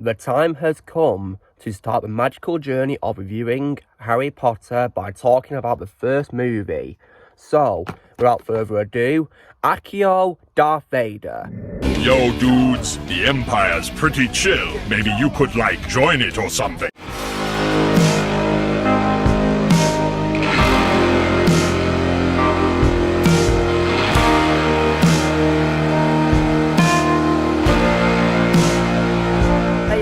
The time has come to start the magical journey of reviewing Harry Potter by talking about the first movie. So, without further ado, Accio Darth Vader. Yo, dudes, the Empire's pretty chill. Maybe you could, join it or something.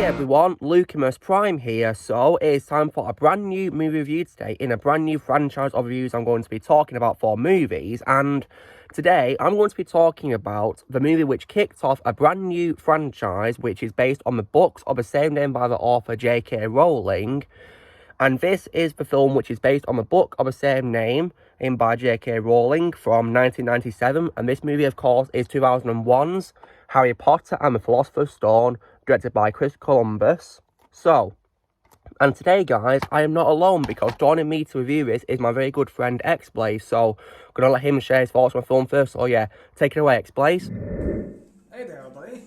Everyone, Lucimus Prime here. So it is time for a brand new movie review today in a brand new franchise of reviews I'm going to be talking about for movies. And today I'm going to be talking about the movie which kicked off a brand new franchise which is based on the books of the same name by the author J.K. Rowling. And this is the film which is based on the book of the same name by J.K. Rowling from 1997. And this movie, of course, is 2001's Harry Potter and the Philosopher's Stone, directed by Chris Columbus. So, and today, guys, I am not alone because joining me to review this is my very good friend X-Blaze. So, I'm going to let him share his thoughts on the film first. So, yeah, take it away, X-Blaze. Hey there, everybody.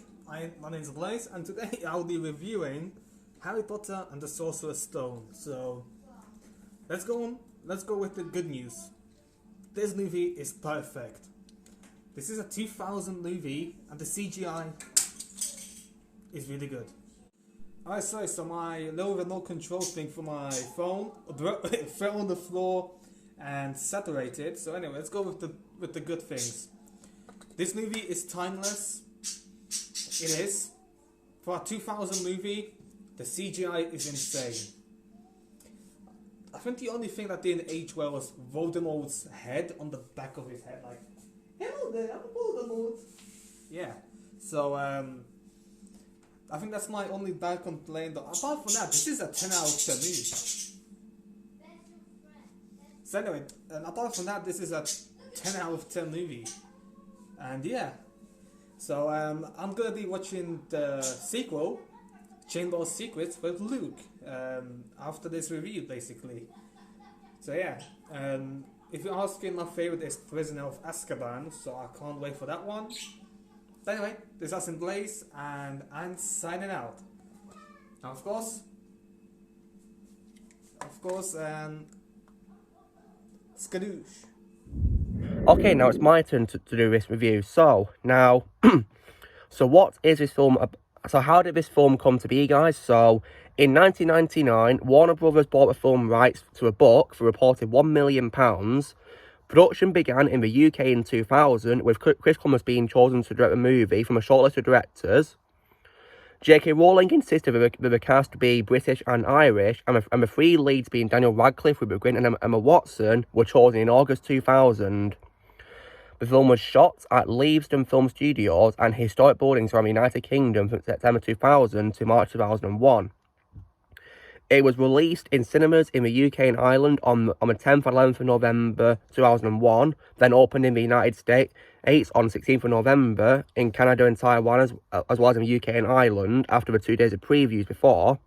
My name's Blaze, and today I'll be reviewing Harry Potter and the Sorcerer's Stone. So, let's go with the good news. This movie is perfect. This is a 2000 movie, and the CGI is really good. Alright, so my little remote control thing for my phone fell on the floor and saturated. So anyway, let's go with the good things. This movie is timeless. It is. For a 2000 movie, the CGI is insane. I think the only thing that didn't age well was Voldemort's head on the back of his head, like, hello there, I'm Voldemort. Yeah. So I think that's my only bad complaint. Apart from that, this is a 10 out of 10 movie. So anyway, apart from that, this is a 10 out of 10 movie. And yeah, so I'm gonna be watching the sequel, Chamber of Secrets, with Luke after this review, basically. So yeah, if you're asking, my favorite is Prisoner of Azkaban, so I can't wait for that one. But anyway, this is us in Blaze, and I'm signing out. Now, of course, skadoosh. Okay, now it's my turn to do this review. So, now, so what is this film? So how did this film come to be, guys? So, in 1999, Warner Brothers bought the film rights to a book for a reported £1 million. Production began in the UK in 2000, with Chris Columbus being chosen to direct the movie from a shortlist of directors. J.K. Rowling insisted that the cast be British and Irish, and the three leads being Daniel Radcliffe, Rupert Grint and Emma Watson were chosen in August 2000. The film was shot at Leavesden Film Studios and historic buildings around the United Kingdom from September 2000 to March 2001. It was released in cinemas in the UK and Ireland on the 10th and 11th of November 2001, then opened in the United States on 16th of November, in Canada and Taiwan, as well as in the UK and Ireland, after the 2 days of previews before,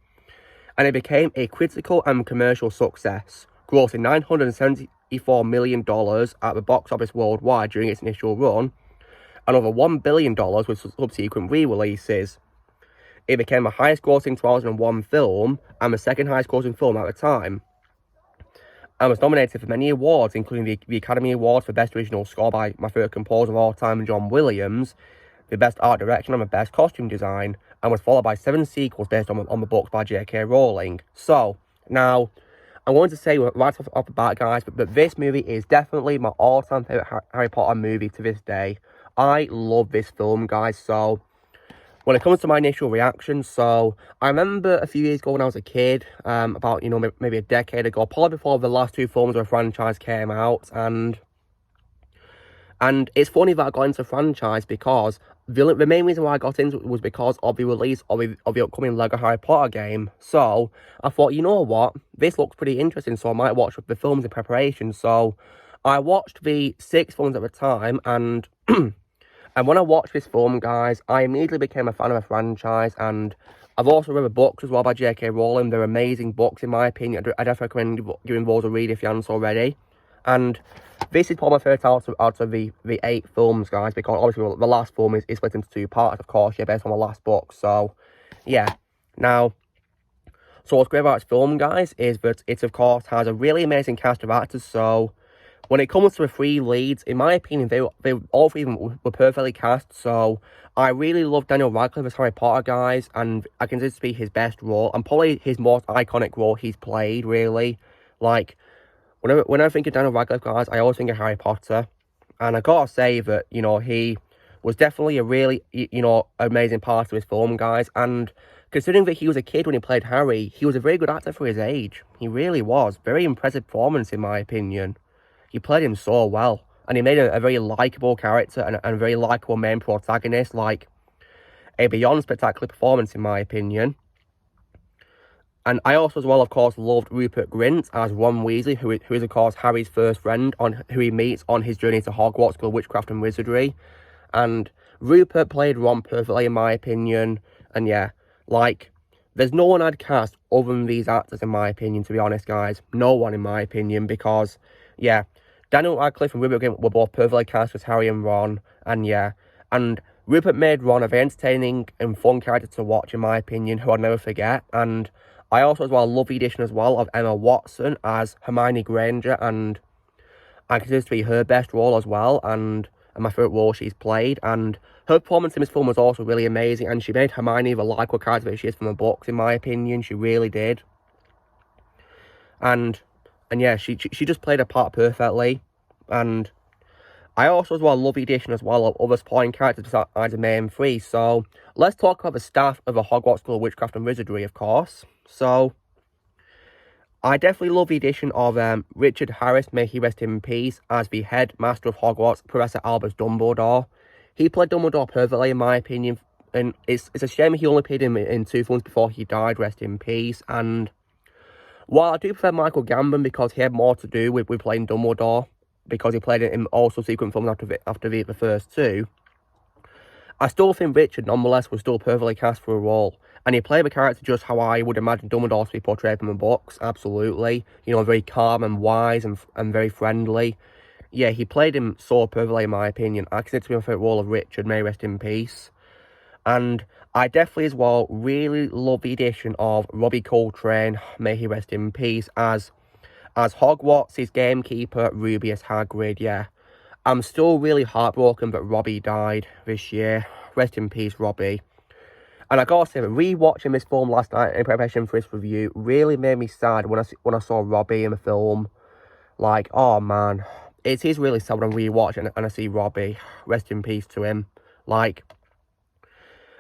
and it became a critical and commercial success, grossing $974 million at the box office worldwide during its initial run, and over $1 billion with subsequent re-releases. It became the highest grossing 2001 film and the second highest grossing film at the time, and was nominated for many awards, including the Academy Award for Best Original Score by my favourite composer of all time, John Williams, the Best Art Direction and the Best Costume Design, and was followed by 7 sequels based on the books by J.K. Rowling. So, now, I wanted to say right off the bat, guys, but this movie is definitely my all-time favourite Harry Potter movie to this day. I love this film, guys. So, when it comes to my initial reaction, so I remember a few years ago when I was a kid, about, maybe a decade ago, probably before the last 2 films of the franchise came out, and it's funny that I got into the franchise because the main reason why I got into it was because of the release of the upcoming Lego Harry Potter game. So I thought, you know what, this looks pretty interesting, so I might watch the films in preparation. So I watched the 6 films at the time, and and when I watched this film, guys, I immediately became a fan of the franchise, and I've also read the books as well by J.K. Rowling. They're amazing books, in my opinion. I'd definitely recommend giving those a read if you haven't already. And this is probably my favourite out of the 8 films, guys, because obviously the last film is split into 2 parts, of course, based on the last book. So, yeah. Now, so what's great about this film, guys, is that it, of course, has a really amazing cast of actors. So when it comes to the three leads, in my opinion, they all three of them were perfectly cast. So I really love Daniel Radcliffe as Harry Potter, guys, and I consider this to be his best role and probably his most iconic role he's played, really. Like, when I think of Daniel Radcliffe, guys, I always think of Harry Potter. And I gotta say that, you know, he was definitely a really, you know, amazing part of his film, guys. And considering that he was a kid when he played Harry, he was a very good actor for his age. He really was. Very impressive performance, in my opinion. He played him so well. And he made a very likeable character and a very likeable main protagonist. Like, a beyond spectacular performance, in my opinion. And I also, as well, of course, loved Rupert Grint as Ron Weasley, who is, of course, Harry's first friend, who he meets on his journey to Hogwarts School of Witchcraft and Wizardry. And Rupert played Ron perfectly, in my opinion. And yeah, like, there's no one I'd cast other than these actors, in my opinion, to be honest, guys. No one, in my opinion, because, yeah, Daniel Radcliffe and Rupert Grint were both perfectly cast as Harry and Ron. And yeah, and Rupert made Ron a very entertaining and fun character to watch, in my opinion, who I'd never forget. And I also, as well, love the addition as well of Emma Watson as Hermione Granger, and I consider this to be her best role as well, and my favourite role she's played. And her performance in this film was also really amazing, and she made Hermione the likeable character that she is from the books, in my opinion. She really did. And yeah, she just played her part perfectly. And I also, as well, love the addition as well of other supporting characters besides the main three. So let's talk about the staff of the Hogwarts School of Witchcraft and Wizardry, of course. So I definitely love the addition of Richard Harris, may he rest in peace, as the head master of Hogwarts, Professor Albus Dumbledore. He played Dumbledore perfectly, in my opinion, and it's a shame he only played him in 2 films before he died, rest in peace. And while I do prefer Michael Gambon because he had more to do with playing Dumbledore, because he played it in all subsequent films after the first 2, I still think Richard, nonetheless, was still perfectly cast for a role. And he played the character just how I would imagine Dumbledore to be portrayed in the books, absolutely. You know, very calm and wise and very friendly. Yeah, he played him so perfectly, in my opinion. I consider it to be my favourite role of Richard, may he rest in peace. And I definitely, as well, really love the addition of Robbie Coltrane, may he rest in peace, as Hogwarts' gamekeeper, Rubius Hagrid, yeah. I'm still really heartbroken that Robbie died this year. Rest in peace, Robbie. And I gotta say that rewatching this film last night in preparation for this review really made me sad when I saw Robbie in the film. Like, oh man, it is really sad when I rewatch it and I see Robbie. Rest in peace to him. Like,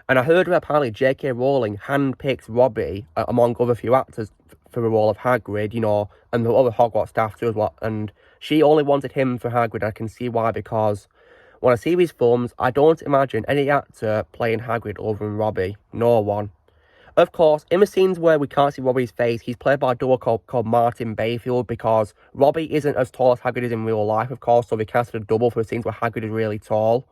and I heard that apparently J.K. Rowling handpicked Robbie among other few actors for the role of Hagrid, you know, and the other Hogwarts staff too as well. And she only wanted him for Hagrid. I can see why, because when I see these films, I don't imagine any actor playing Hagrid other than Robbie. No one. Of course, in the scenes where we can't see Robbie's face, he's played by a double called Martin Bayfield, because Robbie isn't as tall as Hagrid is in real life, of course, so they casted a double for the scenes where Hagrid is really tall.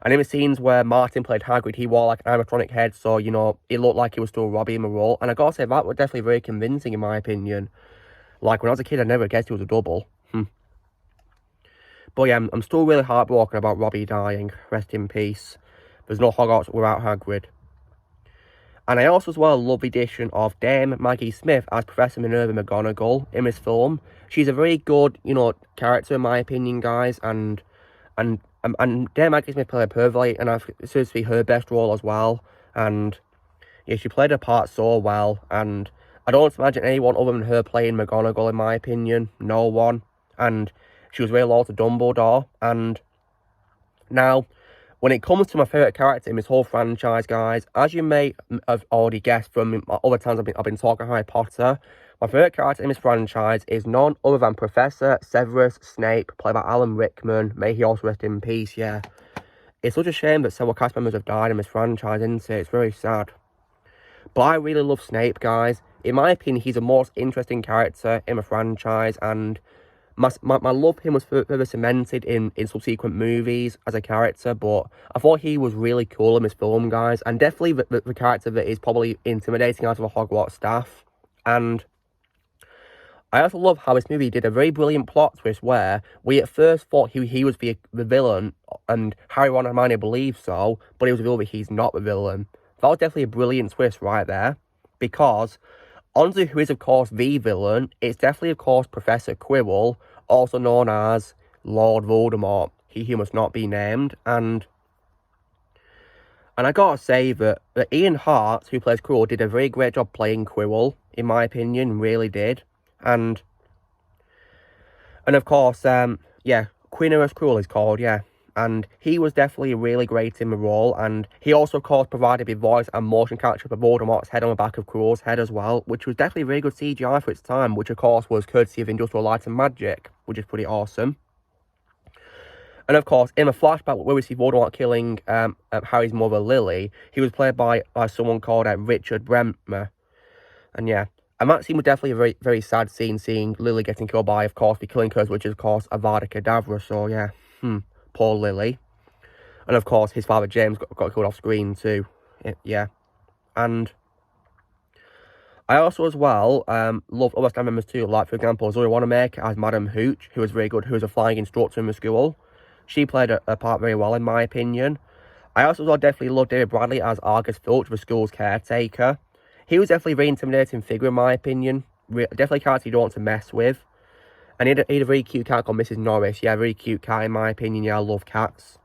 And in the scenes where Martin played Hagrid, he wore like an animatronic head, so, you know, it looked like he was still Robbie in the role. And I gotta say, that was definitely very convincing, in my opinion. Like, when I was a kid, I never guessed he was a double. But yeah, I'm still really heartbroken about Robbie dying. Rest in peace. There's no Hogwarts without Hagrid. And I also, as well, love the addition of Dame Maggie Smith as Professor Minerva McGonagall in this film. She's a very good, you know, character, in my opinion, guys. And Dame Maggie Smith played her perfectly, and I consider it to be her best role as well. And yeah, she played her part so well. And I don't imagine anyone other than her playing McGonagall, in my opinion. No one. And she was very loyal to Dumbledore. And now, when it comes to my favourite character in this whole franchise, guys, as you may have already guessed from other times I've been talking Harry Potter, my favourite character in this franchise is none other than Professor Severus Snape, played by Alan Rickman. May he also rest in peace, yeah. It's such a shame that several cast members have died in this franchise, isn't it? It's very sad. But I really love Snape, guys. In my opinion, he's the most interesting character in the franchise, and my love for him was further cemented in subsequent movies as a character, but I thought he was really cool in this film, guys, and definitely the character that is probably intimidating out of the Hogwarts staff. And I also love how this movie did a very brilliant plot twist where we at first thought he was the villain, and Harry, Ron and Hermione believed so, but it was revealed that he's not the villain. that was definitely a brilliant twist right there, because onto who is, of course, the villain, it's definitely, of course, Professor Quirrell, also known as Lord Voldemort. He who must not be named, and I gotta say that Ian Hart, who plays Quirrell, did a very great job playing Quirrell, in my opinion, really did. And of course, yeah, Quirrell's Quirrell is called, yeah. And he was definitely really great in the role, and he also, of course, provided the voice and motion capture for Voldemort's head on the back of Quirrell's head as well, which was definitely really good CGI for its time, which, of course, was courtesy of Industrial Light and Magic, which is pretty awesome. And of course, in a flashback where we see Voldemort killing Harry's mother, Lily, he was played by someone called Richard Bremmer. And yeah, and that scene was definitely a very, very sad scene, seeing Lily getting killed by, of course, the killing curse, which is, of course, Avada Kedavra. So yeah, poor Lily. And of course, his father, James, got killed off screen too. Yeah. And I also, as well, love other staff members too. Like, for example, Zoe Wanamaker as Madam Hooch, who was very good, who was a flying instructor in the school. She played a part very well, in my opinion. I also definitely love David Bradley as Argus Filch, the school's caretaker. He was definitely a very intimidating figure, in my opinion. Definitely a character you don't want to mess with. And he had a very cute cat called Mrs. Norris. Yeah, very cute cat, in my opinion. Yeah, I love cats.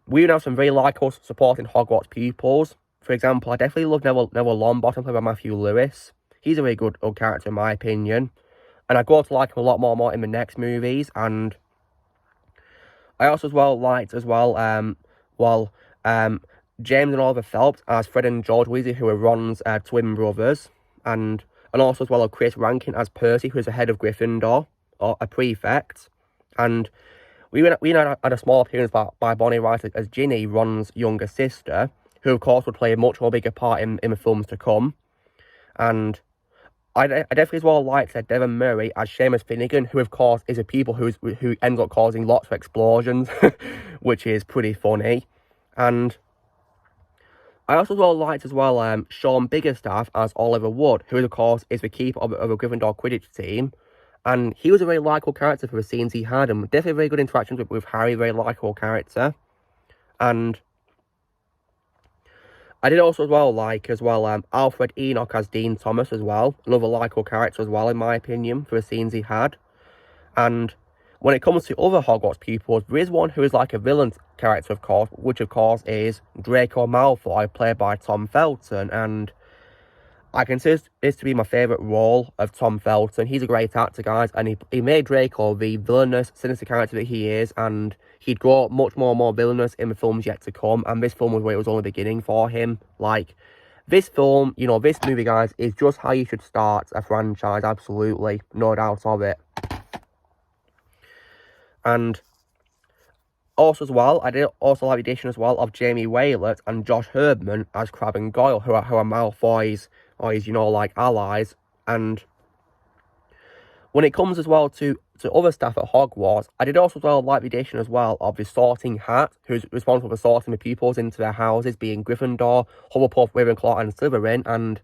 We have some very likeable supporting Hogwarts pupils. For example, I definitely love Neville Longbottom, played by Matthew Lewis. He's a very good character, in my opinion. And I go to like him a lot more in the next movies. And I also as well liked as well, James and Oliver Phelps as Fred and George Weasley, who are Ron's twin brothers, and also as well as Chris Rankin as Percy, who is the head of Gryffindor, or a prefect. And we had a small appearance by Bonnie Wright as Ginny, Ron's younger sister, who of course would play a much more bigger part in the films to come. And I definitely as well liked Devon Murray as Seamus Finnegan, who of course is a pupil who ends up causing lots of explosions, which is pretty funny. And I also as well liked as well Sean Biggerstaff as Oliver Wood, who of course is the keeper of a Gryffindor Quidditch team. And he was a very likeable character for the scenes he had, and definitely very good interactions with Harry, very likeable character. And I did also as well like Alfred Enoch as Dean Thomas as well, another likeable character as well, in my opinion, for the scenes he had. And when it comes to other Hogwarts pupils, there is one who is like a villain character, of course, which of course is Draco Malfoy, played by Tom Felton. And I consider this to be my favourite role of Tom Felton. He's a great actor, guys, and he made Draco the villainous, sinister character that he is, and he'd grow much more villainous in the films yet to come, and this film was where it was only beginning for him. Like, this film, you know, this movie, guys, is just how you should start a franchise, absolutely, no doubt of it. And also as well, I did also like the addition as well of Jamie Waylett and Josh Herdman as Crabbe and Goyle, who are Malfoy's, you know, like, allies. And when it comes as well to other staff at Hogwarts, I did also as well like the addition as well of the Sorting Hat, who's responsible for sorting the pupils into their houses, being Gryffindor, Hufflepuff, Ravenclaw, and Slytherin. And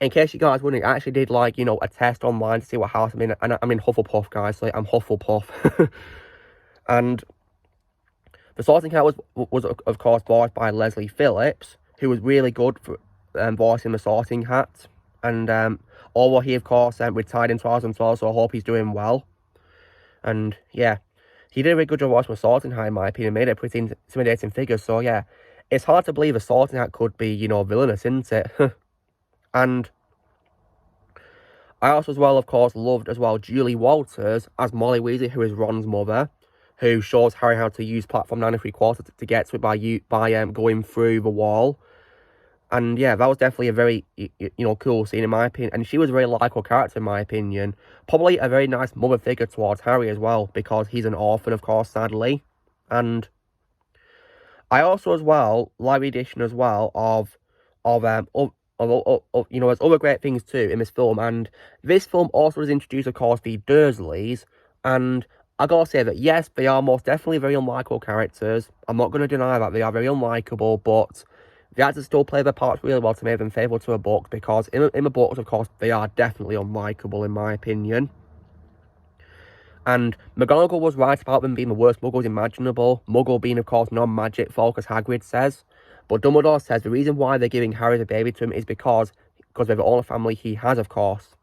in case you guys wondering, I actually did, like, you know, a test online to see what house I'm in, and I'm in Hufflepuff, guys, so I'm Hufflepuff. And the Sorting Hat was of course voiced by Leslie Phillips, who was really good for voicing the Sorting Hat. And although he of course retired in 2012, so I hope he's doing well. And yeah, he did a really good job voicing the Sorting Hat, in my opinion, made it a pretty intimidating figure. So yeah, it's hard to believe a Sorting Hat could be, you know, villainous, isn't it? And I also as well, of course, loved as well Julie Walters as Molly Weasley, who is Ron's mother, who shows Harry how to use platform 9 3/4 to get to it by going through the wall. And yeah, that was definitely a very, you know, cool scene, in my opinion. And she was a very likeable character, in my opinion. Probably a very nice mother figure towards Harry as well, because he's an orphan, of course, sadly. And I also as well like the addition as well of you know, there's other great things too in this film. And this film also has introduced, of course, the Dursleys. And I gotta say that, yes, they are most definitely very unlikable characters. I'm not going to deny that. They are very unlikable, but the actors still play their parts really well to make them favourable to a book, because in the books, of course, they are definitely unlikable, in my opinion. And McGonagall was right about them being the worst muggles imaginable. Muggle being, of course, non-magic folk, as Hagrid says. But Dumbledore says the reason why they're giving Harry the baby to him is because of the only family he has, of course.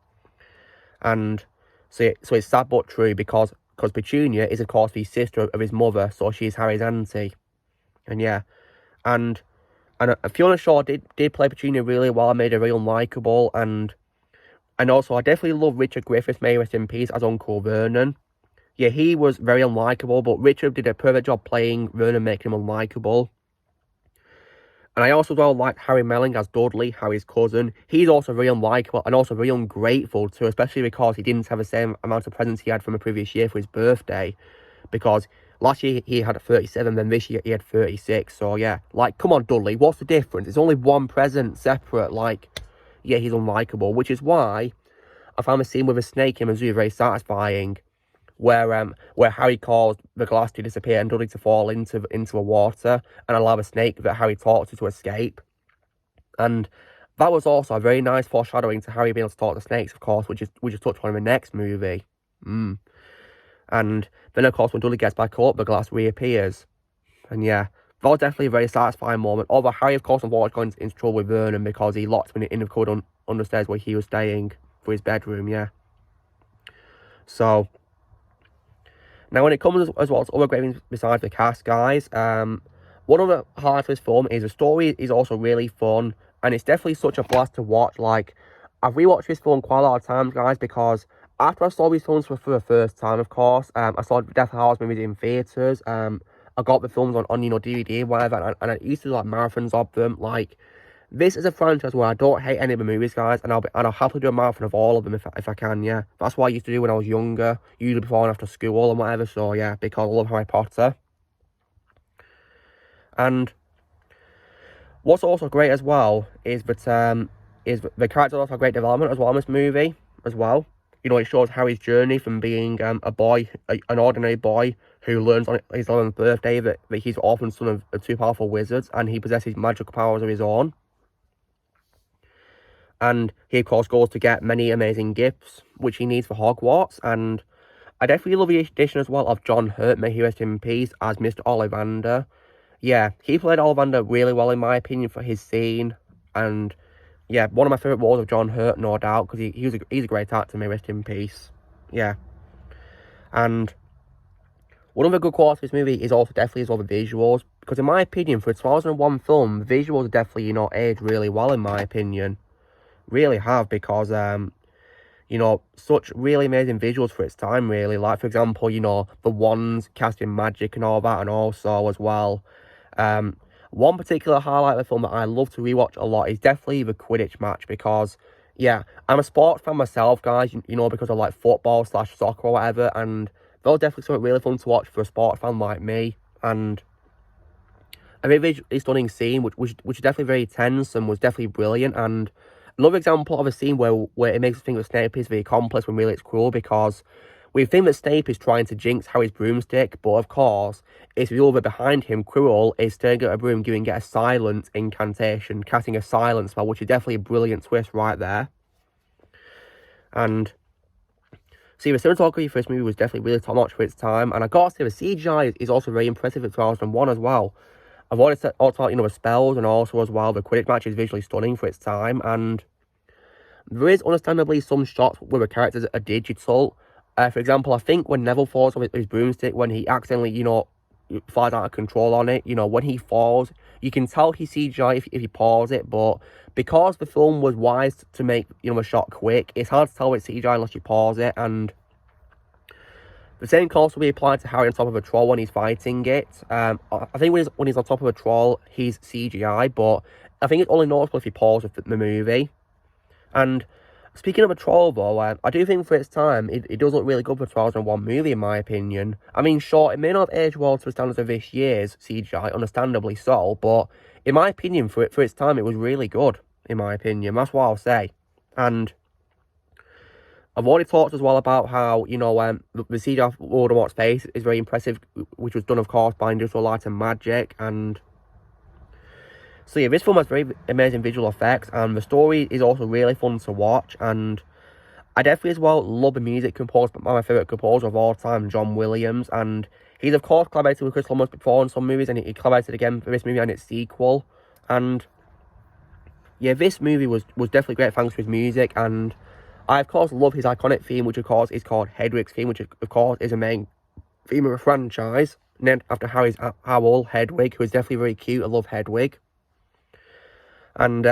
And so it's sad but true, because Petunia is, of course, the sister of his mother, so she's Harry's auntie. And yeah, and Fiona Shaw did play Petunia really well, made her real unlikable, and also I definitely love Richard Griffiths, may he rest in peace, as Uncle Vernon. Yeah, he was very unlikable, but Richard did a perfect job playing Vernon, making him unlikable. And I also like Harry Melling as Dudley, Harry's cousin. He's also very unlikable and also very ungrateful too, especially because he didn't have the same amount of presents he had from the previous year for his birthday. Because last year he had 37, then this year he had 36. So yeah, like, come on Dudley, what's the difference? It's only one present separate. Like, yeah, he's unlikable, which is why I found the scene with a snake in the zoo very satisfying, where Harry caused the glass to disappear and Dudley to fall into the water and allow the snake that Harry talked to escape. And that was also a very nice foreshadowing to Harry being able to talk to snakes, of course, which is touched on in the next movie. And then, of course, when Dudley gets back up, the glass reappears. And yeah, that was definitely a very satisfying moment. Although Harry, of course, unfortunately got into trouble with Vernon because he locked him in the cupboard under the stairs where he was staying for his bedroom, yeah. So now, when it comes as well to other great things besides the cast, guys, one of the highlights of this film is the story is also really fun, and it's definitely such a blast to watch. Like, I've rewatched this film quite a lot of times, guys, because after I saw these films for the first time, of course, I saw Death House movies in theatres. I got the films on DVD, whatever, and I used to do like marathons of them. Like, this is a franchise where I don't hate any of the movies, guys, and I'll happily do a marathon of all of them if I can, yeah. That's what I used to do when I was younger, usually before and after school and whatever, so yeah, because I love Harry Potter. And what's also great as well is that the characters also have great development as well in this movie as well. You know, it shows Harry's journey from being a boy, an ordinary boy who learns on his 11th birthday that he's the orphan son of two powerful wizards and he possesses magical powers of his own. And he, of course, goes to get many amazing gifts, which he needs for Hogwarts. And I definitely love the addition as well of John Hurt, may he rest in peace, as Mr. Ollivander. Yeah, he played Ollivander really well, in my opinion, for his scene. And yeah, one of my favourite roles of John Hurt, no doubt, because he's a great actor, may he rest in peace. Yeah. And one of the good qualities of this movie is also definitely the visuals. Because in my opinion, for a 2001 film, the visuals are definitely, you know, aged really well, in my opinion. Really have, because you know, such really amazing visuals for its time, really. Like, for example, you know, the wands casting magic and all that, and also as well one particular highlight of the film that I love to rewatch a lot is definitely the Quidditch match, because yeah, I'm a sports fan myself, guys, you know, because I like football / soccer or whatever, and that was definitely something really fun to watch for a sports fan like me. And a very visually stunning scene, which is definitely very tense and was definitely brilliant. And another example of a scene where it makes us think that Snape is very complex when really it's cruel, because we think that Snape is trying to jinx Harry's broomstick, but of course, it's revealed that behind him, Quirrell is staring at a broom, giving it a silence incantation, casting a silence spell, which is definitely a brilliant twist right there. And see, the cinematography for this movie was definitely really top-notch for its time, and I gotta say, the CGI is also very impressive at 2001 as well. I've already talked about, you know, the spells, and also as well, the Quidditch match is visually stunning for its time, and there is understandably some shots where the characters are digital. For example, I think when Neville falls off his broomstick, when he accidentally, you know, flies out of control on it, you know, when he falls, you can tell he's CGI if he pause it, but because the film was wise to make, you know, a shot quick, it's hard to tell it's CGI unless you pause it. And the same can also be applied to Harry on top of a troll when he's fighting it. I think when he's on top of a troll, he's CGI, but I think it's only noticeable if he pauses the movie. And speaking of a troll, though, I do think for its time, it does look really good for a 2001 movie, in my opinion. I mean, sure, it may not have aged well to the standards of this year's CGI, understandably so, but in my opinion, for its time, it was really good, in my opinion. That's what I'll say. And I've already talked as well about how, you know, the CGI of Voldemort's face is very impressive, which was done, of course, by industrial light and magic. And so yeah, this film has very amazing visual effects, and the story is also really fun to watch. And I definitely as well love the music composed by my favourite composer of all time, John Williams. And he's of course collaborated with Chris Columbus before in some movies, and he collaborated again for this movie and its sequel. And yeah, this movie was definitely great thanks to his music, and I of course love his iconic theme, which of course is called Hedwig's theme, which of course is a main theme of a franchise named after Harry's owl, Hedwig, who is definitely very cute. I love Hedwig. And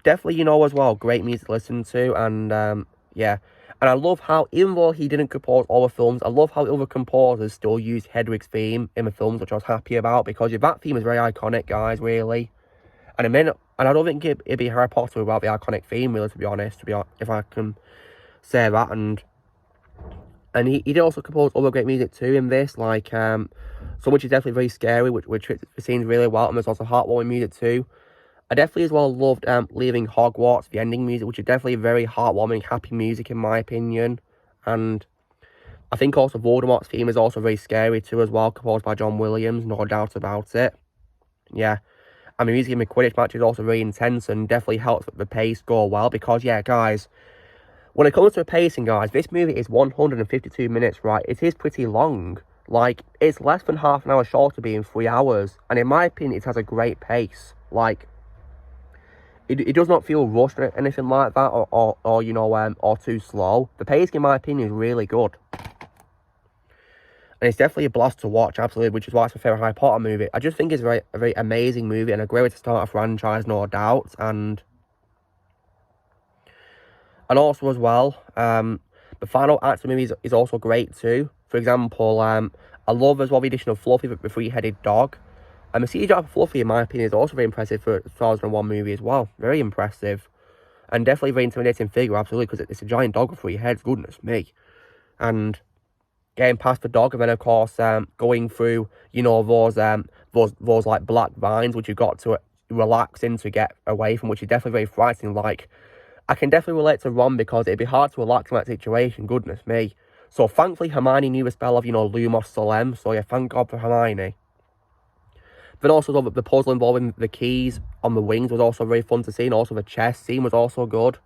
definitely, you know, as well, great music to listen to, and yeah. And I love how, even though he didn't compose all the films, I love how other composers still used Hedwig's theme in the films, which I was happy about, because yeah, that theme is very iconic, guys, really. And I don't think it'd be Harry Potter without the iconic theme, really, to be honest, if I can say that. And he did also compose other great music too in this, like some which is definitely very scary, which fits the scenes really well, and there's also heartwarming music too. I definitely as well loved Leaving Hogwarts, the ending music, which is definitely very heartwarming, happy music in my opinion. And I think also Voldemort's theme is also very scary too as well, composed by John Williams, no doubt about it. Yeah. And the music in the Quidditch match is also very intense and definitely helps the pace go well, because yeah, guys, when it comes to the pacing, guys, this movie is 152 minutes, right? It is pretty long. Like, it's less than half an hour short of being 3 hours. And in my opinion, it has a great pace. Like, it does not feel rushed or anything like that, or you know, or too slow. The pacing, in my opinion, is really good. And it's definitely a blast to watch, absolutely, which is why it's my favourite Harry Potter movie. I just think it's a very amazing movie and a great way to start a franchise, no doubt. And also as well, the final act of the movie is also great too. For example, I love as well the addition of Fluffy, the three-headed dog. And the CGI for Fluffy, in my opinion, is also very impressive for a 2001 movie as well. Very impressive. And definitely a very intimidating figure, absolutely, because it's a giant dog with 3 heads, goodness me. And getting past the dog, and then of course going through, you know, those like black vines which you've got to relax in to get away from, which is definitely very frightening. Like, I can definitely relate to Ron, because it'd be hard to relax in that situation, goodness me. So thankfully Hermione knew the spell of, you know, Lumos Solem, so yeah, thank God for Hermione. Then also the puzzle involving the keys on the wings was also very fun to see, and also the chess scene was also good.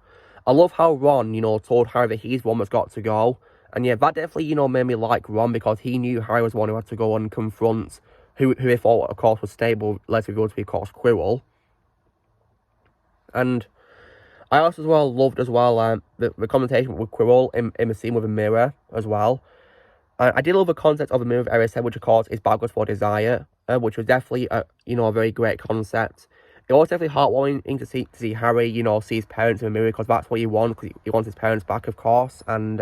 I love how Ron, you know, told Harry that he's the one that's got to go. And yeah, that definitely, you know, made me like Ron, because he knew Harry was the one who had to go and confront who he thought, of course, was stable, led to be, of course, Quirrell. And I also as well loved as well the conversation with Quirrell in the scene with a mirror as well. I did love the concept of the mirror, as I said, which of course is backwards for desire, which was definitely you know, a very great concept. It was definitely heartwarming to see Harry, you know, see his parents in the mirror, because that's what he wants, because he wants his parents back, of course. And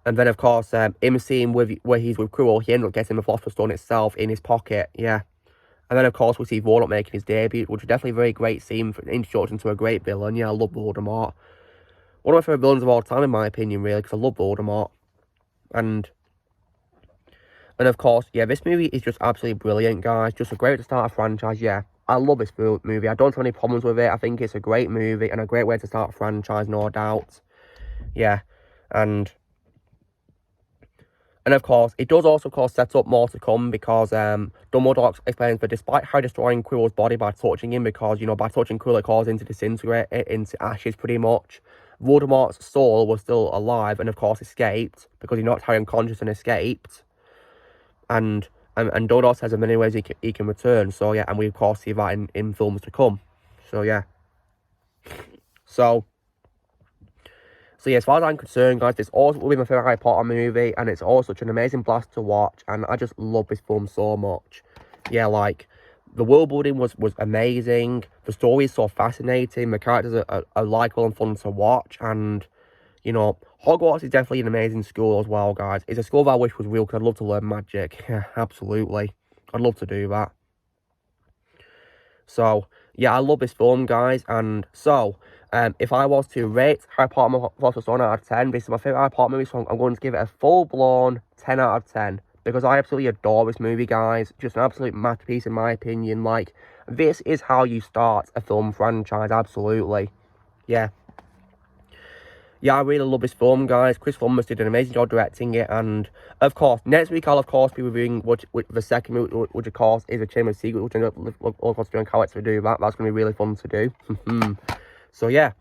then of course in the scene where he's with Quirrell, he ends up getting the Philosopher's Stone itself in his pocket, yeah. And then of course we see Voldemort making his debut, which is definitely a very great scene for an introduction to a great villain. Yeah, I love Voldemort. One of my favourite villains of all time, in my opinion, really, because I love Voldemort. And of course, yeah, this movie is just absolutely brilliant, guys. Just a great way to start a franchise, yeah. I love this movie. I don't have any problems with it. I think it's a great movie and a great way to start a franchise, no doubt. Yeah, and of course, it does also, of course, set up more to come, because Dumbledore explains that despite Harry destroying Quirrell's body by touching him, because, you know, by touching Quirrell, it caused him to disintegrate it into ashes, pretty much. Voldemort's soul was still alive and, of course, escaped, because he knocked Harry unconscious and escaped. And Dumbledore says in many ways he can return. So, yeah, and we, of course, see that in films to come. So, yeah. So yeah, as far as I'm concerned, guys, this also will be my favourite Harry Potter movie, and it's all such an amazing blast to watch, and I just love this film so much. Yeah, like, the world building was amazing, the story is so fascinating, the characters are likeable and fun to watch, and, you know, Hogwarts is definitely an amazing school as well, guys. It's a school that I wish was real, because I'd love to learn magic. Yeah, absolutely. I'd love to do that. So, yeah, I love this film, guys, and so if I was to rate Harry Potter and the Philosopher's Stone out of 10, this is my favourite Harry Potter movie, so I'm going to give it a full-blown 10 out of 10. Because I absolutely adore this movie, guys. Just an absolute masterpiece, in my opinion. Like, this is how you start a film franchise, absolutely. Yeah. Yeah, I really love this film, guys. Chris Columbus did an amazing job directing it. And, of course, next week I'll, of course, be reviewing the second movie, which, of course, is A Chamber of Secrets, which I'm going to look forward to doing how to do that. That's going to be really fun to do. So, yeah.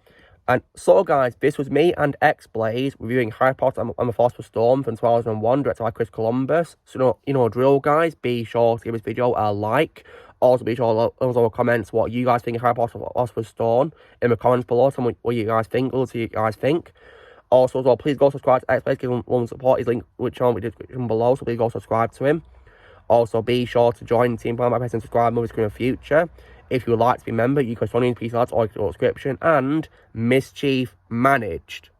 And so guys, this was me and X-Blaze reviewing Harry Potter and the Philosopher's Stone from 2001, directed by Chris Columbus. So you know drill guys, be sure to give this video a like. Also be sure to leave comments what you guys think of Harry Potter and the Philosopher's Stone in the comments below. Tell me what you guys think, Also as well, please go subscribe to X-Blaze, give him one support. His link which on the description below, so please go subscribe to him. Also be sure to join Team Plan by pressing subscribe and in the future. If you would like to be a member, you can join in PC lads or subscription, and Mischief managed.